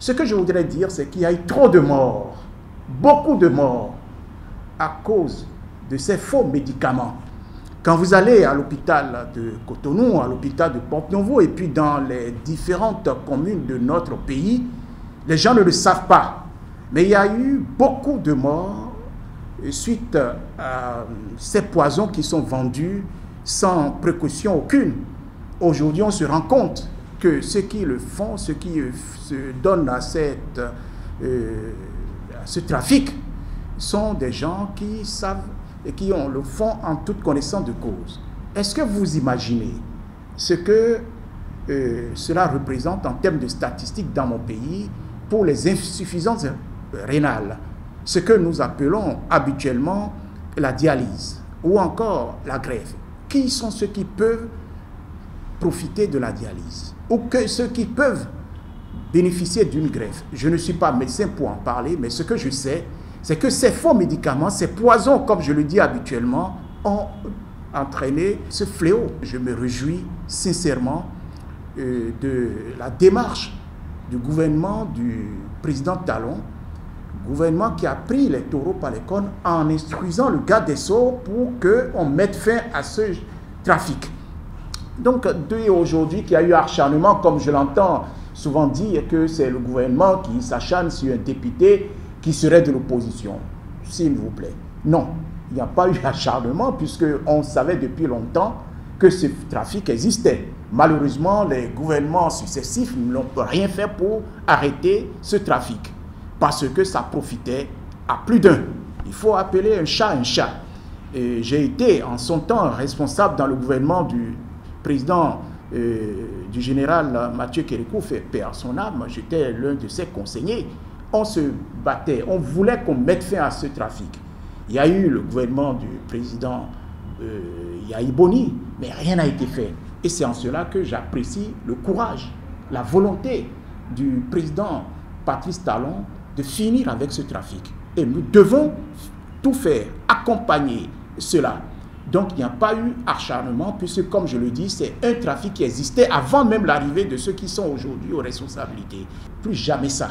Ce que je voudrais dire, c'est qu'il y a eu trop de morts, beaucoup de morts, à cause de ces faux médicaments. Quand vous allez à l'hôpital de Cotonou, à l'hôpital de Porte-Novo, et puis dans les différentes communes de notre pays, les gens ne le savent pas. Mais il y a eu beaucoup de morts suite à ces poisons qui sont vendus sans précaution aucune. Aujourd'hui, on se rend compte que ceux qui le font, ceux qui se donnent à ce trafic, sont des gens qui savent et qui le font en toute connaissance de cause. Est-ce que vous imaginez ce que cela représente en termes de statistiques dans mon pays pour les insuffisances rénales, ce que nous appelons habituellement la dialyse ou encore la greffe? Qui sont ceux qui peuvent profiter de la dialyse ou ceux qui peuvent bénéficier d'une greffe? Je ne suis pas médecin pour en parler, mais ce que je sais, c'est que ces faux médicaments, ces poisons, comme je le dis habituellement, ont entraîné ce fléau. Je me réjouis sincèrement de la démarche du gouvernement du président Talon, gouvernement qui a pris les taureaux par les cornes en instruisant le garde des Sceaux pour qu'on mette fin à ce trafic. Donc, depuis aujourd'hui qu'il y a eu acharnement, comme je l'entends souvent dire que c'est le gouvernement qui s'acharne sur un député qui serait de l'opposition, s'il vous plaît. Non, il n'y a pas eu acharnement puisqu'on savait depuis longtemps que ce trafic existait. Malheureusement, les gouvernements successifs n'ont rien fait pour arrêter ce trafic parce que ça profitait à plus d'un. Il faut appeler un chat un chat. J'ai été en son temps responsable dans le gouvernement du président du général Mathieu Kérékou, fait paix à son âme. J'étais l'un de ses conseillers. On se battait, on voulait qu'on mette fin à ce trafic. Il y a eu le gouvernement du président Yahi Boni, mais rien n'a été fait. Et c'est en cela que j'apprécie le courage, la volonté du président Patrice Talon de finir avec ce trafic. Et nous devons tout faire, accompagner cela. Donc il n'y a pas eu acharnement, puisque comme je le dis, c'est un trafic qui existait avant même l'arrivée de ceux qui sont aujourd'hui aux responsabilités. Plus jamais ça.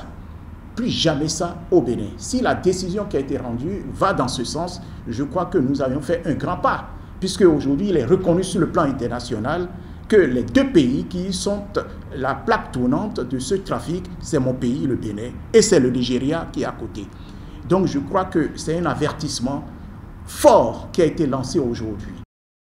Plus jamais ça au Bénin. Si la décision qui a été rendue va dans ce sens, je crois que nous avions fait un grand pas, puisque aujourd'hui il est reconnu sur le plan international que les deux pays qui sont la plaque tournante de ce trafic, c'est mon pays, le Bénin, et c'est le Nigeria qui est à côté. Donc je crois que c'est un avertissement fort qui a été lancé aujourd'hui.